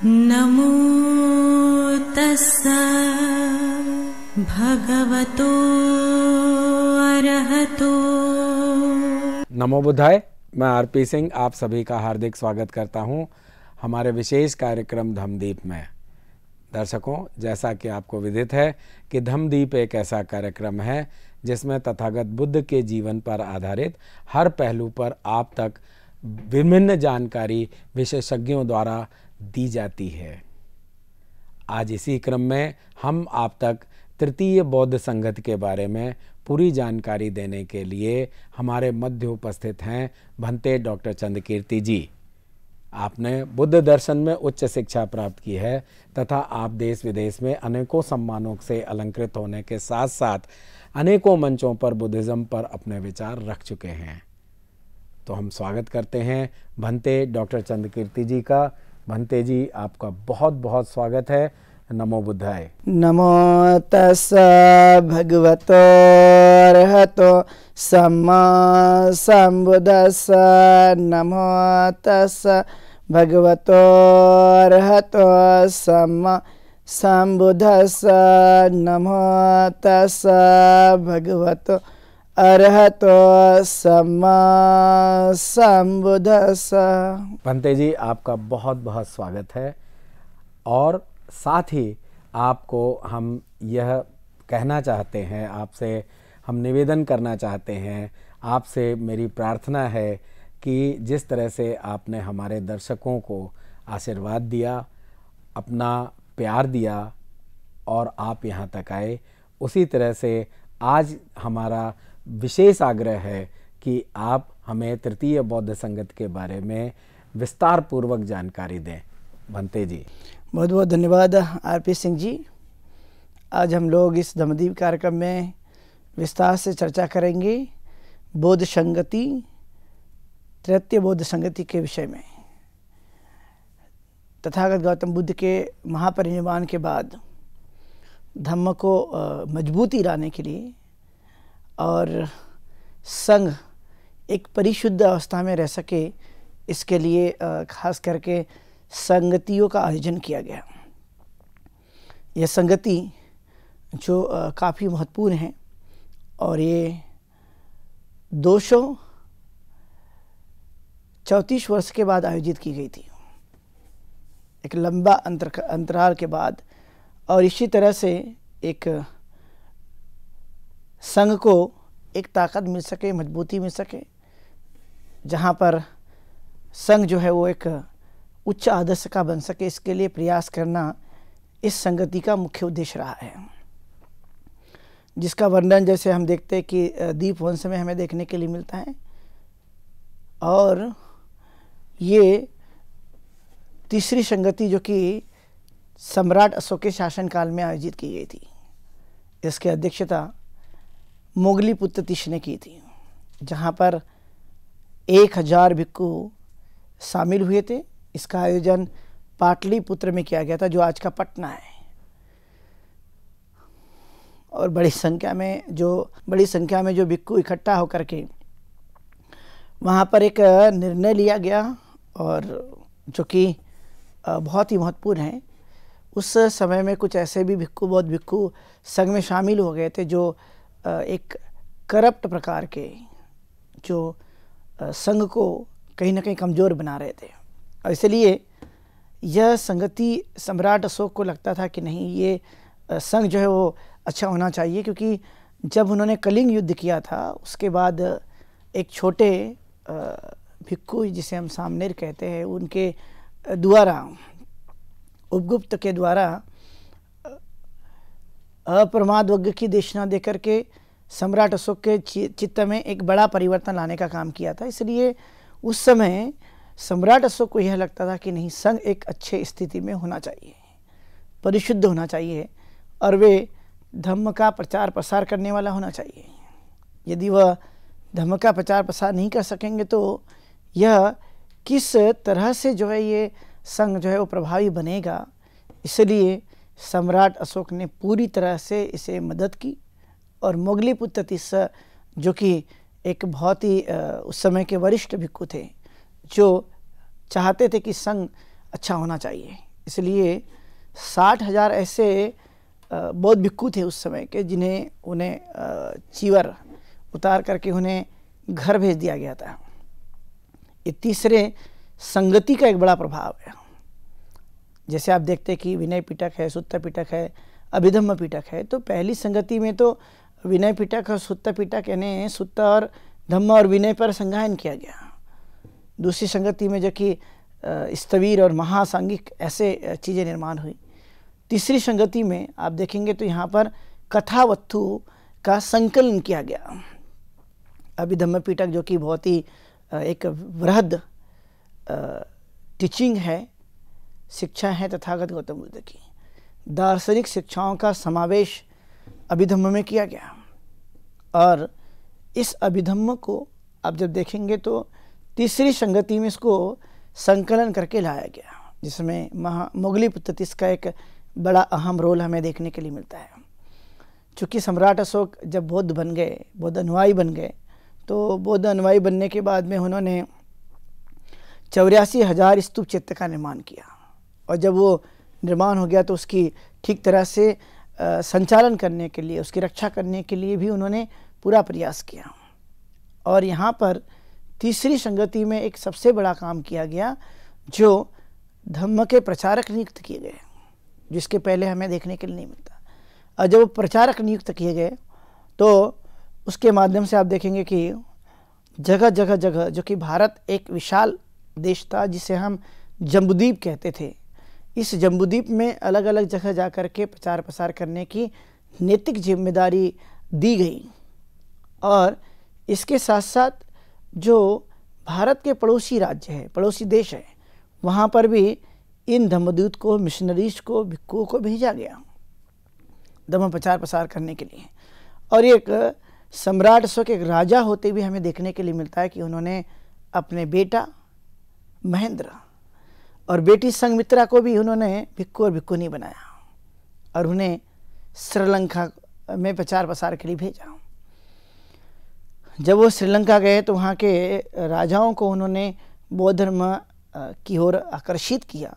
नमो तस्सा भगवतो अरहतो। नमो बुद्धाय। मैं आरपी सिंह आप सभी का हार्दिक स्वागत करता हूं हमारे विशेष कार्यक्रम धम्मदीप में। दर्शकों, जैसा कि आपको विदित है कि धम्मदीप एक ऐसा कार्यक्रम है जिसमें तथागत बुद्ध के जीवन पर आधारित हर पहलू पर आप तक विभिन्न जानकारी विशेषज्ञों द्वारा दी जाती है। आज इसी क्रम में हम आप तक तृतीय बौद्ध संगत के बारे में पूरी जानकारी देने के लिए हमारे मध्य उपस्थित हैं भंते डॉक्टर चंद्रकीर्ति जी। आपने बुद्ध दर्शन में उच्च शिक्षा प्राप्त की है तथा आप देश विदेश में अनेकों सम्मानों से अलंकृत होने के साथ साथ अनेकों मंचों पर बुद्धिज्म पर अपने विचार रख चुके हैं। तो हम स्वागत करते हैं भंते डॉक्टर चंद्रकीर्ति जी का। भंते जी, आपका बहुत बहुत स्वागत है। नमो बुद्धाय। नमो तस्सा भगवतो अरहतो सम्मा संबुद्दस्सा। नमो तस्सा भगवतो अरहतो सम्मा संबुद्दस्सा। नमो तस्सा भगवतो अरहतो सम्मा संबुद्दस्सा। भंते जी, आपका बहुत बहुत स्वागत है। और साथ ही आपको हम यह कहना चाहते हैं, आपसे हम निवेदन करना चाहते हैं, आपसे मेरी प्रार्थना है कि जिस तरह से आपने हमारे दर्शकों को आशीर्वाद दिया, अपना प्यार दिया और आप यहाँ तक आए, उसी तरह से आज हमारा विशेष आग्रह है कि आप हमें तृतीय बौद्ध संगत के बारे में विस्तार पूर्वक जानकारी दें। भंते जी, बहुत बहुत धन्यवाद आरपी सिंह जी। आज हम लोग इस धम्मदीप कार्यक्रम में विस्तार से चर्चा करेंगे बौद्ध संगति, तृतीय बौद्ध संगति के विषय में। तथागत गौतम बुद्ध के महापरिनिर्वाण के बाद धम्म को मजबूती लाने के लिए और संघ एक परिशुद्ध अवस्था में रह सके, इसके लिए खास करके संगतियों का आयोजन किया गया। यह संगति जो काफ़ी महत्वपूर्ण है और ये 234 वर्ष के बाद आयोजित की गई थी, एक लंबा अंतराल के बाद। और इसी तरह से एक संघ को एक ताकत मिल सके, मजबूती मिल सके, जहाँ पर संघ जो है वो एक उच्च आदर्श का बन सके, इसके लिए प्रयास करना इस संगति का मुख्य उद्देश्य रहा है, जिसका वर्णन जैसे हम देखते हैं कि दीपवंश में हमें देखने के लिए मिलता है। और ये तीसरी संगति जो कि सम्राट अशोक के शासनकाल में आयोजित की गई थी, इसकी अध्यक्षता मोगली पुत्र तीस ने की थी, जहाँ पर 1000 भिक्खु शामिल हुए थे। इसका आयोजन पाटलिपुत्र में किया गया था, जो आज का पटना है। और बड़ी संख्या में जो भिक्खु इकट्ठा होकर के वहाँ पर एक निर्णय लिया गया, और जो कि बहुत ही महत्वपूर्ण है। उस समय में कुछ ऐसे भी बौद्ध भिक्खु संघ में शामिल हो गए थे जो एक करप्ट प्रकार के, जो संघ को कहीं ना कहीं कमज़ोर बना रहे थे। और इसलिए यह संगति सम्राट अशोक को लगता था कि नहीं, ये संघ जो है वो अच्छा होना चाहिए, क्योंकि जब उन्होंने कलिंग युद्ध किया था उसके बाद एक छोटे भिक्खु, जिसे हम सामनेर कहते हैं, उनके द्वारा, उपगुप्त के द्वारा अप्रमादवज्ञ की देशना देकर के सम्राट अशोक के चित्त में एक बड़ा परिवर्तन लाने का काम किया था। इसलिए उस समय सम्राट अशोक को यह लगता था कि नहीं, संघ एक अच्छे स्थिति में होना चाहिए, परिशुद्ध होना चाहिए, और वे धम्म का प्रचार प्रसार करने वाला होना चाहिए। यदि वह धम्म का प्रचार प्रसार नहीं कर सकेंगे तो यह किस तरह से जो है ये संघ जो है वो प्रभावी बनेगा। इसलिए सम्राट अशोक ने पूरी तरह से इसे मदद की, और मोगली पुत्र तीस, जो कि एक बहुत ही उस समय के वरिष्ठ भिक्खु थे, जो चाहते थे कि संघ अच्छा होना चाहिए, इसलिए 60,000 ऐसे बौद्ध भिक्खु थे उस समय के, जिन्हें उन्हें चीवर उतार करके उन्हें घर भेज दिया गया था। ये तीसरे संगति का एक बड़ा प्रभाव है। जैसे आप देखते हैं कि विनय पिटक है, सुत्त पिटक है, अभिधम्म पिटक है, तो पहली संगति में तो विनय पिटक और सुत्त पिटक यानी सुत्त और धम्म और विनय पर संज्ञान किया गया। दूसरी संगति में जो कि स्थवीर और महासांगिक ऐसे चीज़ें निर्माण हुई। तीसरी संगति में आप देखेंगे तो यहाँ पर कथावत्थु का संकलन किया गया। अभिधम्म पिटक जो कि बहुत ही एक वृहद टीचिंग है, शिक्षा है तथागत गौतम बुद्ध की, दार्शनिक शिक्षाओं का समावेश अभिधम्म में किया गया। और इस अभिधम्म को आप जब देखेंगे तो तीसरी संगति में इसको संकलन करके लाया गया, जिसमें मोगलीपुत्ततिस का एक बड़ा अहम रोल हमें देखने के लिए मिलता है। चूँकि सम्राट अशोक जब बौद्ध बन गए, बौद्ध अनुयायी बन गए, तो बौद्ध अनुयायी बनने के बाद में उन्होंने 84,000 स्तूप चैत्य का निर्माण किया। और जब वो निर्माण हो गया तो उसकी ठीक तरह से संचालन करने के लिए, उसकी रक्षा करने के लिए भी उन्होंने पूरा प्रयास किया। और यहाँ पर तीसरी संगति में एक सबसे बड़ा काम किया गया, जो धम्म के प्रचारक नियुक्त किए गए, जिसके पहले हमें देखने के लिए नहीं मिलता। और जब प्रचारक नियुक्त किए गए तो उसके माध्यम से आप देखेंगे कि जगह जगह जगह, जो कि भारत एक विशाल देश था जिसे हम जम्बूद्वीप कहते थे, इस जम्बूद्वीप में अलग अलग जगह जा कर के प्रचार प्रसार करने की नैतिक जिम्मेदारी दी गई। और इसके साथ साथ जो भारत के पड़ोसी राज्य है, पड़ोसी देश है, वहाँ पर भी इन धम्मदूत को, मिशनरीज को, भिक्खुओं को भेजा गया धम्म प्रचार प्रसार करने के लिए। और एक सम्राट अशोक एक राजा होते हुए हमें देखने के लिए मिलता है कि उन्होंने अपने बेटा महेंद्र और बेटी संघमित्रा को भी उन्होंने भिक्खु और भिक्खुनी बनाया और उन्हें श्रीलंका में प्रचार प्रसार के लिए भेजा। जब वो श्रीलंका गए तो वहाँ के राजाओं को उन्होंने बौद्ध धर्म की ओर आकर्षित किया।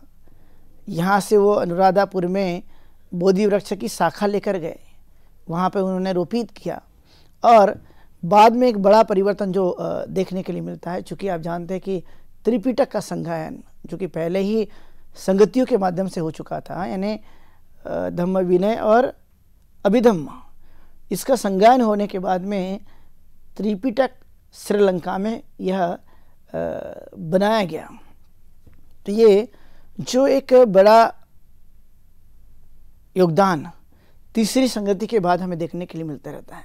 यहाँ से वो अनुराधापुर में बोधि वृक्ष की शाखा लेकर गए, वहाँ पे उन्होंने रोपित किया। और बाद में एक बड़ा परिवर्तन जो देखने के लिए मिलता है, चूँकि आप जानते हैं कि त्रिपिटक का संगायन जो कि पहले ही संगतियों के माध्यम से हो चुका था, यानी धम्म विनय और अभिधम्म, इसका संगायन होने के बाद में त्रिपिटक श्रीलंका में यह बनाया गया। तो ये जो एक बड़ा योगदान तीसरी संगति के बाद हमें देखने के लिए मिलता रहता है।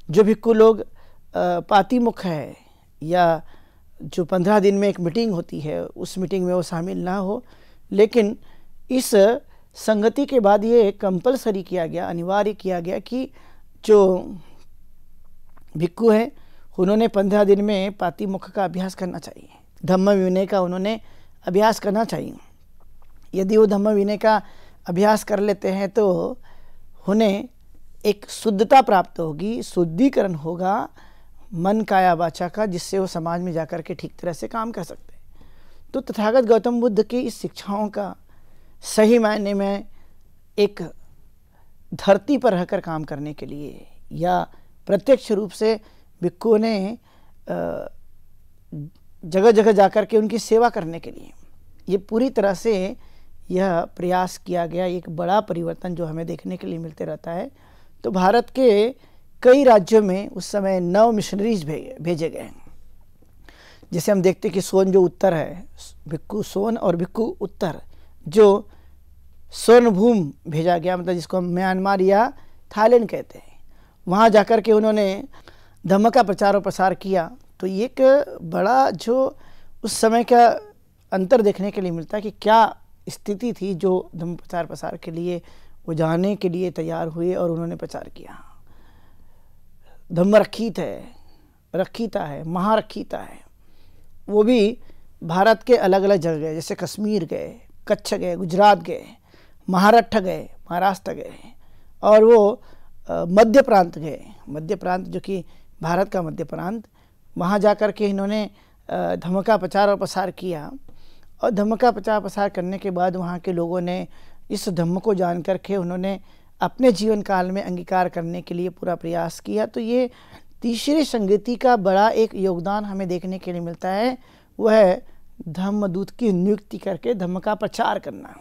जो भिक्खु लोग पातिमुख है या जो 15 दिन में एक मीटिंग होती है, उस मीटिंग में वो शामिल ना हो, लेकिन इस संगति के बाद ये कंपलसरी किया गया, अनिवार्य किया गया कि जो भिक्खु हैं उन्होंने 15 दिन में पातिमुख का अभ्यास करना चाहिए, धम्म विनय का उन्होंने अभ्यास करना चाहिए। यदि वो धम्म विनय का अभ्यास कर लेते हैं तो उन्हें एक शुद्धता प्राप्त होगी, शुद्धिकरण होगा मन काया वाचा का, जिससे वो समाज में जाकर के ठीक तरह से काम कर सकते हैं। तो तथागत गौतम बुद्ध की इस शिक्षाओं का सही मायने में एक धरती पर रहकर काम करने के लिए या प्रत्यक्ष रूप से भिक्खुओं ने जगह जगह जाकर के उनकी सेवा करने के लिए ये पूरी तरह से यह प्रयास किया गया। एक बड़ा परिवर्तन जो हमें देखने के लिए मिलते रहता है। तो भारत के कई राज्यों में उस समय 9 मिशनरीज भेजे गए। जैसे हम देखते कि सोन जो उत्तर है, भिक्खु सोन और भिक्खु उत्तर, जो स्वर्णभूमि भेजा गया, मतलब जिसको हम म्यांमार या थाईलैंड कहते हैं, वहाँ जाकर के उन्होंने धम्म का प्रचार और प्रसार किया। तो ये एक बड़ा जो उस समय का अंतर देखने के लिए मिलता है कि क्या स्थिति थी जो धम्म प्रचार प्रसार के लिए वो जाने के लिए तैयार हुए और उन्होंने प्रचार किया। धम्म रक्षित है, रक्षिता है, महारक्षिता है, वो भी भारत के अलग अलग जगह गए, जैसे कश्मीर गए, कच्छ गए, गुजरात गए, महाराष्ट्र गए, महाराष्ट्र गए, और वो मध्य प्रांत गए, मध्य प्रांत जो कि भारत का मध्य प्रांत, वहाँ जाकर के इन्होंने धम्म का प्रचार और प्रसार किया। और धम्म का प्रचार प्रसार करने के बाद वहाँ के लोगों ने इस धम्म को जान करके उन्होंने अपने जीवन काल में अंगीकार करने के लिए पूरा प्रयास किया। तो ये तीसरी संगति का बड़ा एक योगदान हमें देखने के लिए मिलता है, वह है धम्मदूत की नियुक्ति करके धम्म का प्रचार करना।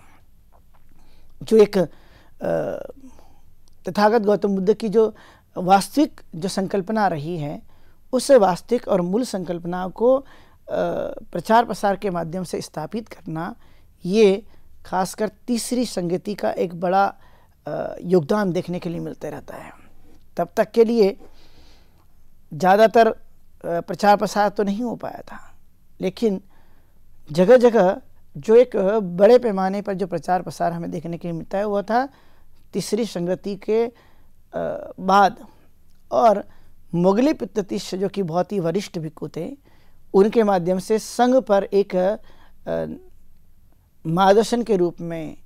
जो एक तथागत गौतम बुद्ध की जो वास्तविक जो संकल्पना रही है, उस वास्तविक और मूल संकल्पना को प्रचार प्रसार के माध्यम से स्थापित करना, ये खासकर तीसरी संगति का एक बड़ा योगदान देखने के लिए मिलते रहता है। तब तक के लिए ज़्यादातर प्रचार प्रसार तो नहीं हो पाया था, लेकिन जगह जगह जो एक बड़े पैमाने पर जो प्रचार प्रसार हमें देखने के लिए मिलता है वह था तीसरी संगति के बाद। और मोगली पित्ततीश जो कि बहुत ही वरिष्ठ भिक्खु थे, उनके माध्यम से संघ पर एक मार्गदर्शन के रूप में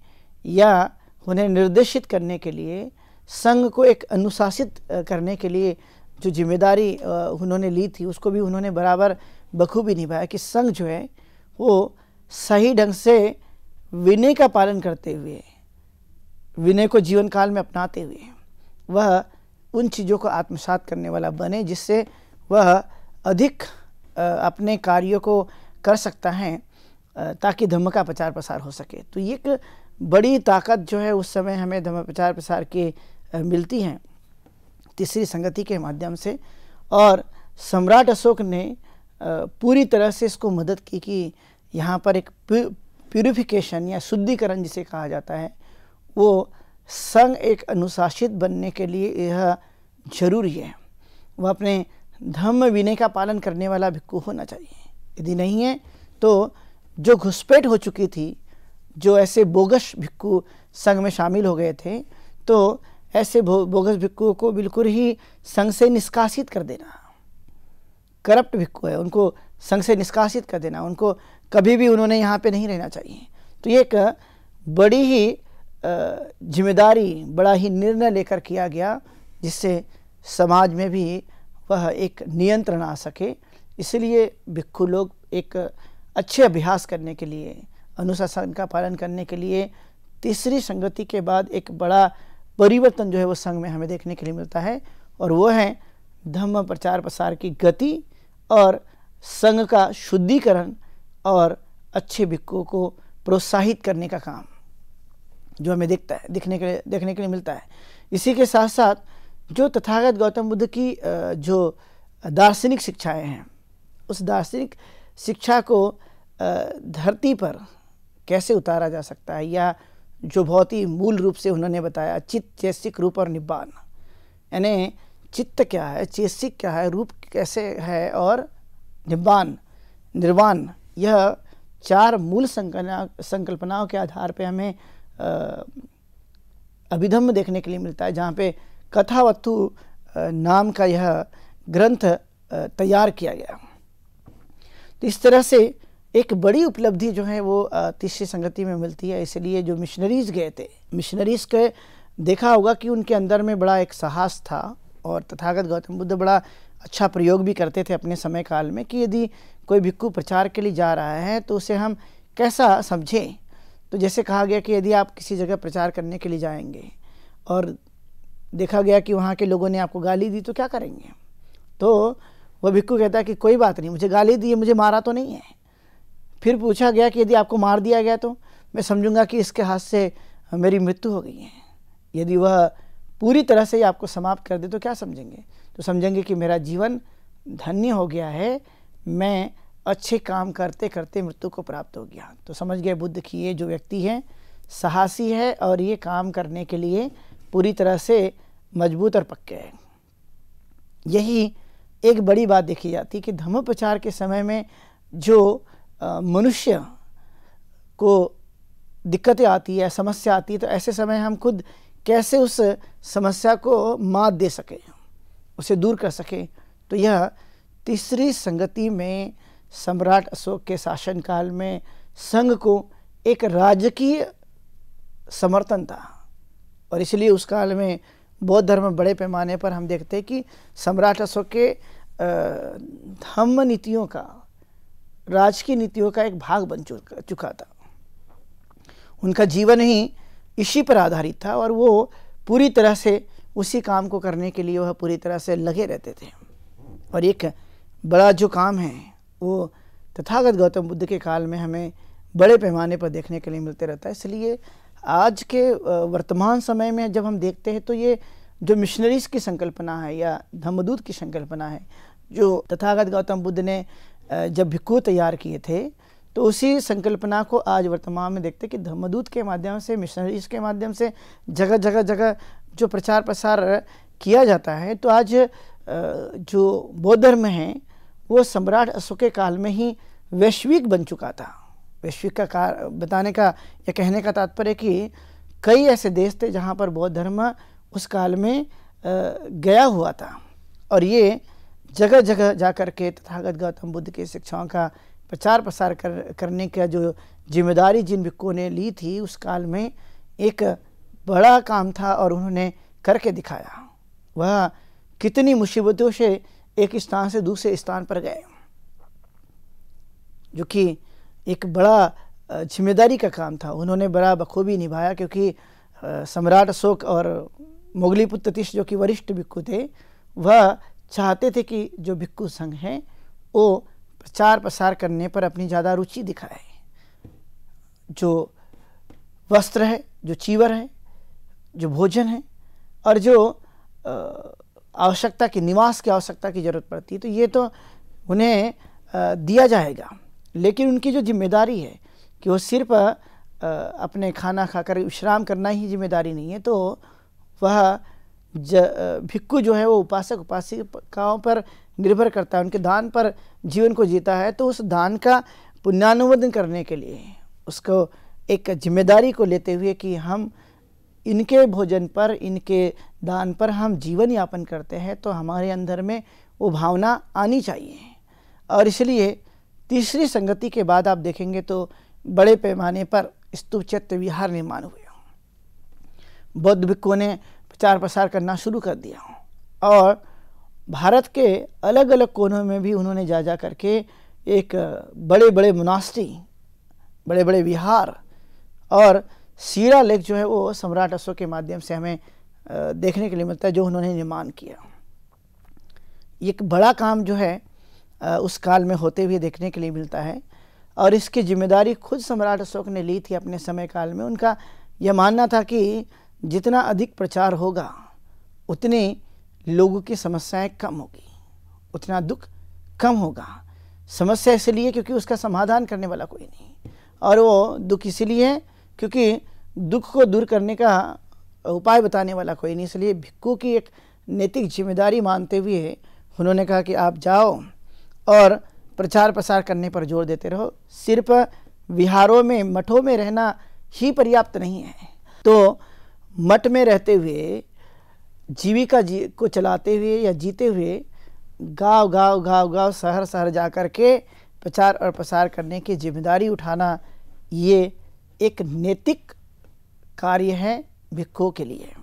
या उन्हें निर्देशित करने के लिए, संघ को एक अनुशासित करने के लिए जो जिम्मेदारी उन्होंने ली थी, उसको भी उन्होंने बराबर बखूबी निभाया कि संघ जो है वो सही ढंग से विनय का पालन करते हुए, विनय को जीवन काल में अपनाते हुए वह उन चीज़ों को आत्मसात करने वाला बने जिससे वह अधिक अपने कार्यों को कर सकता है, ताकि धम्म का प्रचार प्रसार हो सके। तो ये एक बड़ी ताकत जो है उस समय हमें धम्म प्रचार प्रसार की मिलती है तीसरी संगति के माध्यम से। और सम्राट अशोक ने पूरी तरह से इसको मदद की कि यहाँ पर एक प्यूरिफिकेशन या शुद्धिकरण जिसे कहा जाता है, वो संघ एक अनुशासित बनने के लिए यह जरूरी है। वह अपने धम्म विनय का पालन करने वाला भिक्खु होना चाहिए। यदि नहीं है तो जो घुसपैठ हो चुकी थी, जो ऐसे बोगस भिक्खु संघ में शामिल हो गए थे, तो ऐसे बोगस भिक्खुओं को बिल्कुल ही संघ से निष्कासित कर देना। करप्ट भिक्खु है, उनको संघ से निष्कासित कर देना, उनको कभी भी उन्होंने यहाँ पे नहीं रहना चाहिए। तो ये एक बड़ी ही जिम्मेदारी, बड़ा ही निर्णय लेकर किया गया, जिससे समाज में भी वह एक नियंत्रण आ सके। इसलिए भिक्खु लोग एक अच्छे अभ्यास करने के लिए, अनुशासन का पालन करने के लिए तीसरी संगति के बाद एक बड़ा परिवर्तन जो है वो संघ में हमें देखने के लिए मिलता है, और वो है धम्म प्रचार प्रसार की गति और संघ का शुद्धिकरण और अच्छे भिक्खुओं को प्रोत्साहित करने का काम जो हमें देखने के लिए मिलता है। इसी के साथ साथ जो तथागत गौतम बुद्ध की जो दार्शनिक शिक्षाएं हैं, उस दार्शनिक शिक्षा को धरती पर कैसे उतारा जा सकता है, या जो बहुत ही मूल रूप से उन्होंने बताया, चित्त, चैतसिक, रूप और निब्बान। यानी चित्त क्या है, चैतसिक क्या है, रूप कैसे है और निब्बान, निर्वाण, यह चार मूल संकल्पनाओं के आधार पे हमें अभिधम्म देखने के लिए मिलता है, जहाँ पे कथावस्तु नाम का यह ग्रंथ तैयार किया गया। तो इस तरह से एक बड़ी उपलब्धि जो है वो तीसरी संगति में मिलती है। इसलिए जो मिशनरीज गए थे, मिशनरीज के देखा होगा कि उनके अंदर में बड़ा एक साहस था, और तथागत गौतम बुद्ध बड़ा अच्छा प्रयोग भी करते थे अपने समय काल में कि यदि कोई भिक्खु प्रचार के लिए जा रहा है तो उसे हम कैसा समझें। तो जैसे कहा गया कि यदि आप किसी जगह प्रचार करने के लिए जाएंगे और देखा गया कि वहाँ के लोगों ने आपको गाली दी तो क्या करेंगे, तो वह भिक्खु कहता है कि कोई बात नहीं, मुझे गाली दी है, मुझे मारा तो नहीं है। फिर पूछा गया कि यदि आपको मार दिया गया तो मैं समझूंगा कि इसके हाथ से मेरी मृत्यु हो गई है। यदि वह पूरी तरह से आपको समाप्त कर दे तो क्या समझेंगे, तो समझेंगे कि मेरा जीवन धन्य हो गया है, मैं अच्छे काम करते करते मृत्यु को प्राप्त हो गया। तो समझ गए बुद्ध की ये जो व्यक्ति है साहसी है और ये काम करने के लिए पूरी तरह से मजबूत और पक्के है। यही एक बड़ी बात देखी जाती है कि धम्म प्रचार के समय में जो मनुष्य को दिक्कतें आती है, समस्या आती है, तो ऐसे समय हम खुद कैसे उस समस्या को मात दे सके, उसे दूर कर सके। तो यह तीसरी संगति में सम्राट अशोक के शासनकाल में संघ को एक राजकीय समर्थन था, और इसलिए उस काल में बौद्ध धर्म बड़े पैमाने पर हम देखते हैं कि सम्राट अशोक के धम्म नीतियों का, राजकीय नीतियों का एक भाग बन चुका था। उनका जीवन ही इसी पर आधारित था और वो पूरी तरह से उसी काम को करने के लिए वह पूरी तरह से लगे रहते थे। और एक बड़ा जो काम है वो तथागत गौतम बुद्ध के काल में हमें बड़े पैमाने पर देखने के लिए मिलते रहता है। इसलिए आज के वर्तमान समय में जब हम देखते हैं तो ये जो मिशनरीज़ की संकल्पना है या धम्मदूत की संकल्पना है, जो तथागत गौतम बुद्ध ने जब भिक्खु तैयार किए थे, तो उसी संकल्पना को आज वर्तमान में देखते हैं कि धम्मदूत के माध्यम से, मिशनरीज़ के माध्यम से जगह जगह जो प्रचार प्रसार किया जाता है। तो आज जो बौद्ध धर्म है वो सम्राट अशोक के काल में ही वैश्विक बन चुका था। वैश्विक का बताने का या कहने का तात्पर्य कि कई ऐसे देश थे जहाँ पर बौद्ध धर्म उस काल में गया हुआ था और ये जगह जगह जा कर के तथागत गौतम बुद्ध की शिक्षाओं का प्रचार प्रसार करने का जो जिम्मेदारी जिन भिक्खुओं ने ली थी उस काल में एक बड़ा काम था और उन्होंने करके दिखाया। वह कितनी मुसीबतों से एक स्थान से दूसरे स्थान पर गए, जो कि एक बड़ा जिम्मेदारी का काम था। उन्होंने बड़ा बखूबी निभाया, क्योंकि सम्राट अशोक और मोगलीपुत्र तीस जो कि वरिष्ठ भिक्खु थे, वह चाहते थे कि जो भिक्खु संघ हैं वो प्रचार प्रसार करने पर अपनी ज़्यादा रुचि दिखाए। जो वस्त्र है, जो चीवर है, जो भोजन है और जो आवश्यकता की निवास की आवश्यकता की ज़रूरत पड़ती है, तो ये तो उन्हें दिया जाएगा। लेकिन उनकी जो जिम्मेदारी है कि वो सिर्फ अपने खाना खाकर विश्राम करना ही जिम्मेदारी नहीं है, तो वह भिक्खु जो है वो उपासक उपासिकाओं पर निर्भर करता है, उनके दान पर जीवन को जीता है। तो उस दान का पुण्यानुमोदन करने के लिए उसको एक जिम्मेदारी को लेते हुए कि हम इनके भोजन पर, इनके दान पर हम जीवन यापन करते हैं, तो हमारे अंदर में वो भावना आनी चाहिए। और इसलिए तीसरी संगति के बाद आप देखेंगे तो बड़े पैमाने पर स्तूप चैत्य विहार निर्माण हुए। बौद्ध भिक्खुओं ने प्रचार प्रसार करना शुरू कर दिया और भारत के अलग अलग कोनों में भी उन्होंने जा करके एक बड़े बड़े मोनास्ट्री, बड़े बड़े विहार और सीरा लेक जो है वो सम्राट अशोक के माध्यम से हमें देखने के लिए मिलता है, जो उन्होंने निर्माण किया। एक बड़ा काम जो है उस काल में होते हुए देखने के लिए मिलता है और इसकी जिम्मेदारी खुद सम्राट अशोक ने ली थी अपने समय काल में। उनका यह मानना था कि जितना अधिक प्रचार होगा उतने लोगों की समस्याएं कम होगी, उतना दुख कम होगा। समस्या इसलिए क्योंकि उसका समाधान करने वाला कोई नहीं, और वो दुख इसलिए क्योंकि दुख को दूर करने का उपाय बताने वाला कोई नहीं। इसलिए भिक्खु की एक नैतिक जिम्मेदारी मानते हुए उन्होंने कहा कि आप जाओ और प्रचार प्रसार करने पर जोर देते रहो। सिर्फ विहारों में, मठों में रहना ही पर्याप्त नहीं है, तो मठ में रहते हुए जीविका को चलाते हुए या जीते हुए गांव शहर शहर जा कर के प्रचार और प्रसार करने की जिम्मेदारी उठाना, ये एक नैतिक कार्य है भिक्खुओं के लिए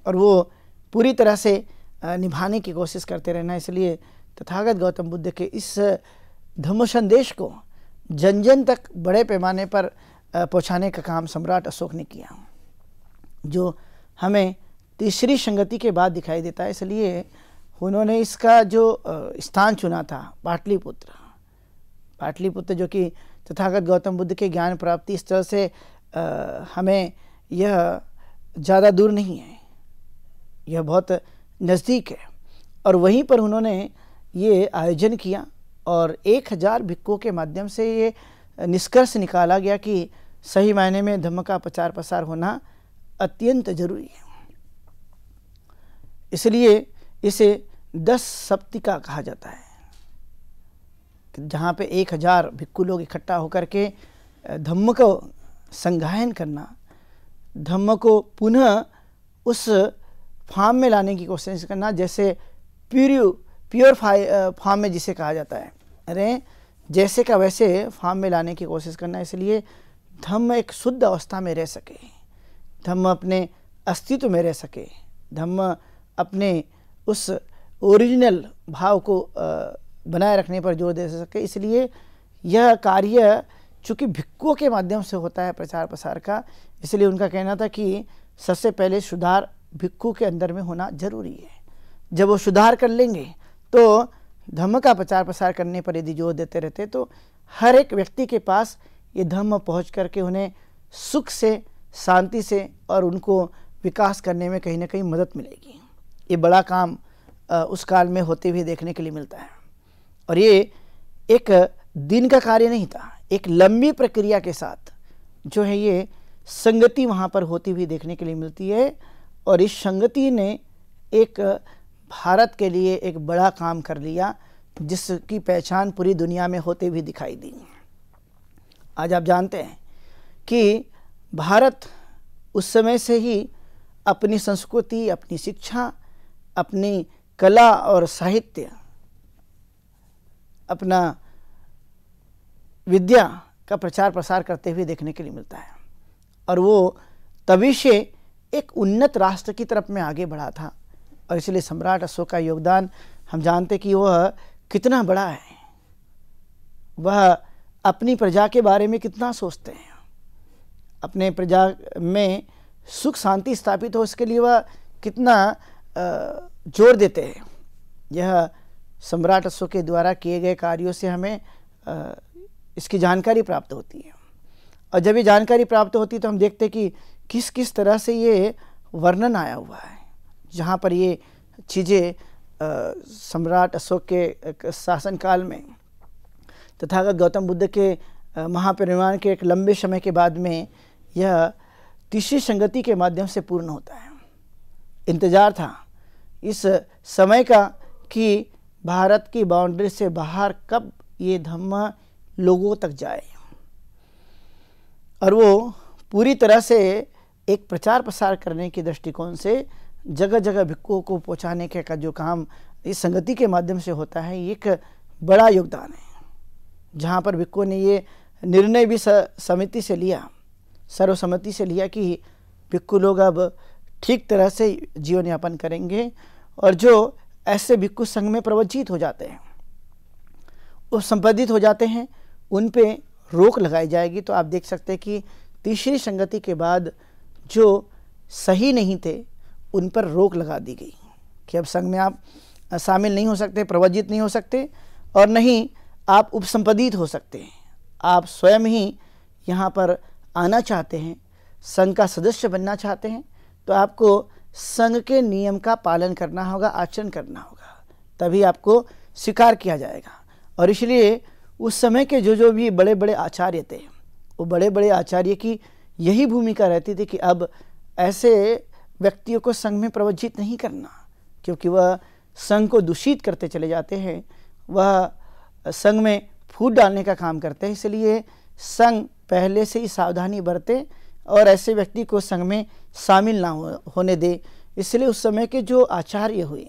और वो पूरी तरह से निभाने की कोशिश करते रहना। इसलिए तथागत गौतम बुद्ध के इस धम्म संदेश को जन जन तक बड़े पैमाने पर पहुंचाने का काम सम्राट अशोक ने किया, जो हमें तीसरी संगति के बाद दिखाई देता है। इसलिए उन्होंने इसका जो स्थान चुना था पाटलिपुत्र, जो कि तथागत गौतम बुद्ध के ज्ञान प्राप्ति स्थल से हमें यह ज़्यादा दूर नहीं है, यह बहुत नज़दीक है। और वहीं पर उन्होंने ये आयोजन किया और 1000 भिक्खुओं के माध्यम से ये निष्कर्ष निकाला गया कि सही मायने में धम्म का प्रचार प्रसार होना अत्यंत जरूरी है। इसलिए इसे 10 सप्तिका कहा जाता है, जहाँ पे 1000 भिक्खु लोग इकट्ठा होकर के धम्म को संगायन करना, धम्म को पुनः उस फॉर्म में लाने की कोशिश करना, जैसे प्योर फॉर्म में जिसे कहा जाता है, अरे जैसे का वैसे फॉर्म में लाने की कोशिश करना। इसलिए धम्म एक शुद्ध अवस्था में रह सके, धम्म अपने अस्तित्व में रह सके, धम्म अपने उस ओरिजिनल भाव को बनाए रखने पर जोर दे सके। इसलिए यह कार्य चूँकि भिक्षुओं के माध्यम से होता है प्रचार प्रसार का, इसलिए उनका कहना था कि सबसे पहले सुधार भिक्षु के अंदर में होना जरूरी है। जब वो सुधार कर लेंगे तो धम्म का प्रचार प्रसार करने पर यदि जोर देते रहते तो हर एक व्यक्ति के पास ये धम्म पहुंच करके उन्हें सुख से, शांति से और उनको विकास करने में कहीं ना कहीं मदद मिलेगी। ये बड़ा काम उस काल में होते हुए देखने के लिए मिलता है। और ये एक दिन का कार्य नहीं था, एक लंबी प्रक्रिया के साथ जो है ये संगति वहाँ पर होती हुई देखने के लिए मिलती है। और इस संगति ने एक भारत के लिए एक बड़ा काम कर लिया, जिसकी पहचान पूरी दुनिया में होते हुए दिखाई दी। आज आप जानते हैं कि भारत उस समय से ही अपनी संस्कृति, अपनी शिक्षा, अपनी कला और साहित्य, अपना विद्या का प्रचार प्रसार करते हुए देखने के लिए मिलता है। और वो तभी से एक उन्नत राष्ट्र की तरफ में आगे बढ़ा था। और इसलिए सम्राट अशोक का योगदान हम जानते कि वह कितना बड़ा है। वह अपनी प्रजा के बारे में कितना सोचते हैं, अपने प्रजा में सुख शांति स्थापित हो इसके लिए वह कितना जोर देते हैं। यह सम्राट अशोक के द्वारा किए गए कार्यों से हमें इसकी जानकारी प्राप्त होती है। और जब ये जानकारी प्राप्त होती है तो हम देखते हैं कि किस किस तरह से ये वर्णन आया हुआ है, जहाँ पर ये चीज़ें सम्राट अशोक के शासनकाल में तथागत गौतम बुद्ध के महापरिनिर्वाण के एक लंबे समय के बाद में यह तीसरी संगति के माध्यम से पूर्ण होता है। इंतज़ार था इस समय का कि भारत की बाउंड्री से बाहर कब ये धम्म लोगों तक जाए। और वो पूरी तरह से एक प्रचार प्रसार करने के दृष्टिकोण से जगह जगह भिक्षुओं को पहुंचाने का जो काम इस संगति के माध्यम से होता है, ये एक बड़ा योगदान है। जहाँ पर भिक्षुओं ने ये निर्णय भी समिति से लिया, सर्वसम्मति से लिया कि भिक्षु लोग अब ठीक तरह से जीवन यापन करेंगे। और जो ऐसे भिक्षु संघ में प्रवज्जित हो जाते हैं, वो संपादित हो जाते हैं, उन पे रोक लगाई जाएगी। तो आप देख सकते हैं कि तीसरी संगति के बाद जो सही नहीं थे उन पर रोक लगा दी गई कि अब संघ में आप शामिल नहीं हो सकते, प्रवज्जित नहीं हो सकते, और नहीं आप उपसंपादित हो सकते हैं। आप स्वयं ही यहाँ पर आना चाहते हैं, संघ का सदस्य बनना चाहते हैं, तो आपको संघ के नियम का पालन करना होगा, आचरण करना होगा, तभी आपको स्वीकार किया जाएगा। और इसलिए उस समय के जो भी बड़े बड़े आचार्य थे, वो बड़े बड़े आचार्य की यही भूमिका रहती थी कि अब ऐसे व्यक्तियों को संघ में प्रवज्जित नहीं करना, क्योंकि वह संघ को दूषित करते चले जाते हैं, वह संघ में फूट डालने का काम करते हैं। इसलिए संघ पहले से ही सावधानी बरते और ऐसे व्यक्ति को संघ में शामिल ना होने दे। इसलिए उस समय के जो आचार्य हुए,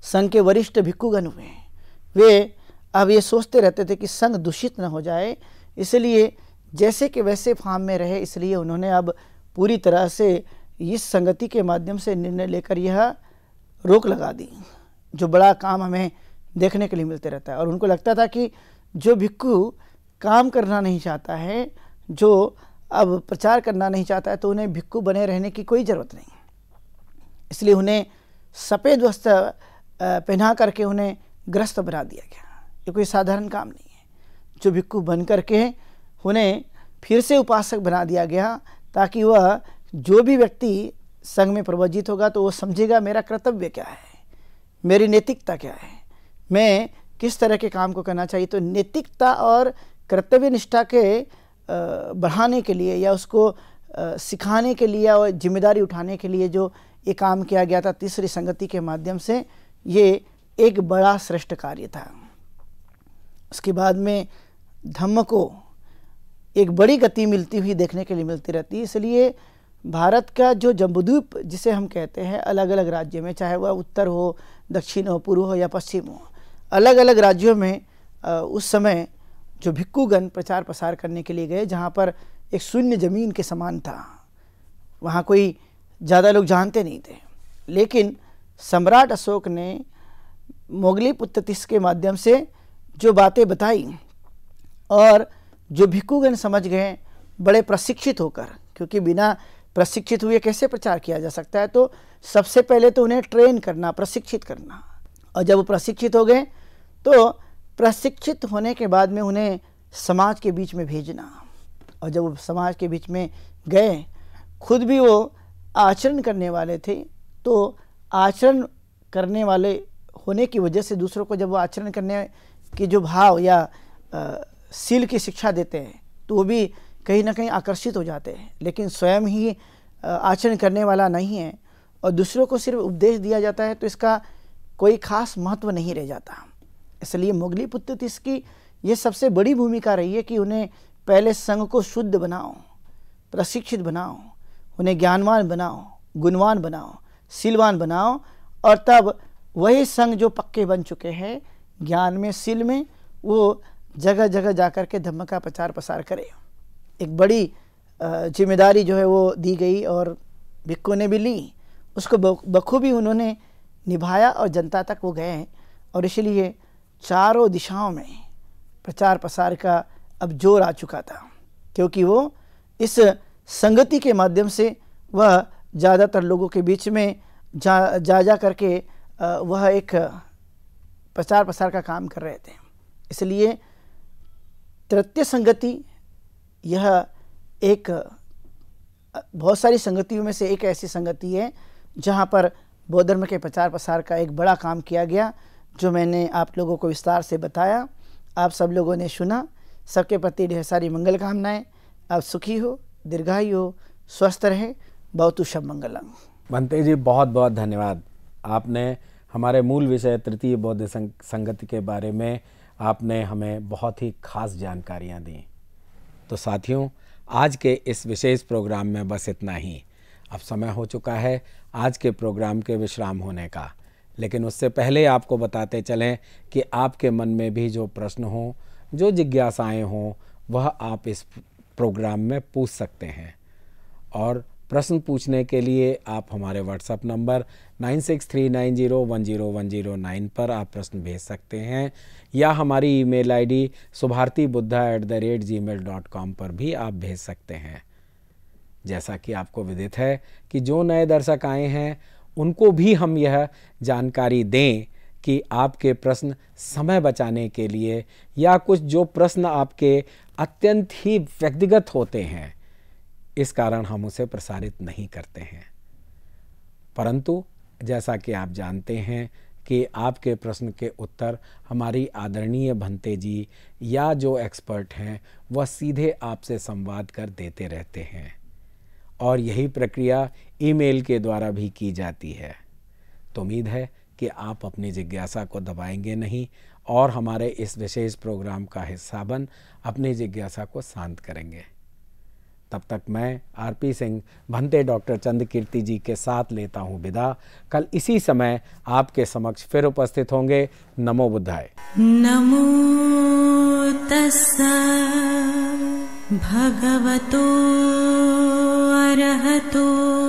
संघ के वरिष्ठ भिक्षुगण हुए, वे अब ये सोचते रहते थे कि संघ दूषित न हो जाए, इसलिए जैसे कि वैसे फार्म में रहे। इसलिए उन्होंने अब पूरी तरह से इस संगति के माध्यम से निर्णय लेकर यह रोक लगा दी, जो बड़ा काम हमें देखने के लिए मिलते रहता है। और उनको लगता था कि जो भिक्षु काम करना नहीं चाहता है, जो अब प्रचार करना नहीं चाहता है, तो उन्हें भिक्षु बने रहने की कोई ज़रूरत नहीं। इसलिए उन्हें सफ़ेद वस्त्र पहना करके उन्हें ग्रस्त बना दिया गया। ये कोई साधारण काम नहीं है। जो भिक्षु बन करके उन्हें फिर से उपासक बना दिया गया, ताकि वह जो भी व्यक्ति संघ में प्रवज्जित होगा तो वो समझेगा मेरा कर्तव्य क्या है, मेरी नैतिकता क्या है, मैं किस तरह के काम को करना चाहिए। तो नैतिकता और कर्तव्य निष्ठा के बढ़ाने के लिए या उसको सिखाने के लिए और जिम्मेदारी उठाने के लिए जो ये काम किया गया था तीसरी संगति के माध्यम से, ये एक बड़ा श्रेष्ठ कार्य था। उसके बाद में धम्म को एक बड़ी गति मिलती हुई देखने के लिए मिलती रहती है। इसलिए भारत का जो जम्बूद्वीप जिसे हम कहते हैं, अलग अलग राज्य में, चाहे वह उत्तर हो, दक्षिण हो, पूर्व हो या पश्चिम हो, अलग अलग राज्यों में उस समय जो भिक्षुगण प्रचार प्रसार करने के लिए गए, जहाँ पर एक शून्य जमीन के समान था, वहाँ कोई ज़्यादा लोग जानते नहीं थे। लेकिन सम्राट अशोक ने मोगली पुत्रतिस के माध्यम से जो बातें बताई, और जो भिक्षुगण समझ गए बड़े प्रशिक्षित होकर, क्योंकि बिना प्रशिक्षित हुए कैसे प्रचार किया जा सकता है, तो सबसे पहले तो उन्हें ट्रेन करना, प्रशिक्षित करना। और जब वो प्रशिक्षित हो गए तो प्रशिक्षित होने के बाद में उन्हें समाज के बीच में भेजना। और जब वो समाज के बीच में गए, खुद भी वो आचरण करने वाले थे, तो आचरण करने वाले होने की वजह से दूसरों को जब वो आचरण करने की जो भाव या शील की शिक्षा देते हैं तो वो भी कहीं ना कहीं आकर्षित हो जाते हैं। लेकिन स्वयं ही आचरण करने वाला नहीं है और दूसरों को सिर्फ उपदेश दिया जाता है तो इसका कोई खास महत्व नहीं रह जाता। इसलिए मोगलीपुत्र तीर्थ की ये सबसे बड़ी भूमिका रही है कि उन्हें पहले संघ को शुद्ध बनाओ, प्रशिक्षित बनाओ, उन्हें ज्ञानवान बनाओ, गुणवान बनाओ, शीलवान बनाओ, और तब वही संघ जो पक्के बन चुके हैं ज्ञान में, शील में, वो जगह जगह जाकर के धम्म का प्रचार प्रसार करे। एक बड़ी जिम्मेदारी जो है वो दी गई और भिक्षु ने भी ली, उसको बखूबी उन्होंने निभाया और जनता तक वो गए। और इसलिए चारों दिशाओं में प्रचार प्रसार का अब जोर आ चुका था, क्योंकि वो इस संगति के माध्यम से वह ज़्यादातर लोगों के बीच में जा करके वह एक प्रचार प्रसार का काम कर रहे थे। इसलिए तृतीय संगति यह एक बहुत सारी संगतियों में से एक ऐसी संगति है जहाँ पर बौद्ध धर्म के प्रचार प्रसार का एक बड़ा काम किया गया, जो मैंने आप लोगों को विस्तार से बताया। आप सब लोगों ने सुना। सबके प्रति ढेर सारी मंगल कामनाएं। आप सुखी हो, दीर्घायु हो, स्वस्थ रहे। बहुत शुभ मंगलम। भंते जी, बहुत बहुत धन्यवाद। आपने हमारे मूल विषय तृतीय बौद्ध संगति के बारे में आपने हमें बहुत ही खास जानकारियाँ दी। तो साथियों, आज के इस विशेष प्रोग्राम में बस इतना ही। अब समय हो चुका है आज के प्रोग्राम के विश्राम होने का, लेकिन उससे पहले आपको बताते चलें कि आपके मन में भी जो प्रश्न हो, जो जिज्ञासाएं हों, वह आप इस प्रोग्राम में पूछ सकते हैं। और प्रश्न पूछने के लिए आप हमारे व्हाट्सएप नंबर 9639010109 पर आप प्रश्न भेज सकते हैं, या हमारी ईमेल आईडी subhartibuddha@gmail.com पर भी आप भेज सकते हैं। जैसा कि आपको विदित है कि जो नए दर्शक आए हैं उनको भी हम यह जानकारी दें कि आपके प्रश्न समय बचाने के लिए, या कुछ जो प्रश्न आपके अत्यंत ही व्यक्तिगत होते हैं, इस कारण हम उसे प्रसारित नहीं करते हैं। परंतु जैसा कि आप जानते हैं कि आपके प्रश्न के उत्तर हमारी आदरणीय भंते जी या जो एक्सपर्ट हैं वह सीधे आपसे संवाद कर देते रहते हैं, और यही प्रक्रिया ईमेल के द्वारा भी की जाती है। तो उम्मीद है कि आप अपनी जिज्ञासा को दबाएंगे नहीं और हमारे इस विशेष प्रोग्राम का हिस्सा बन अपनी जिज्ञासा को शांत करेंगे। तब तक मैं आरपी सिंह भंते डॉक्टर चंद्रकीर्ति जी के साथ लेता हूँ विदा। कल इसी समय आपके समक्ष फिर उपस्थित होंगे। नमो बुद्धाय। नमो तस्सा भगवतो अरहतो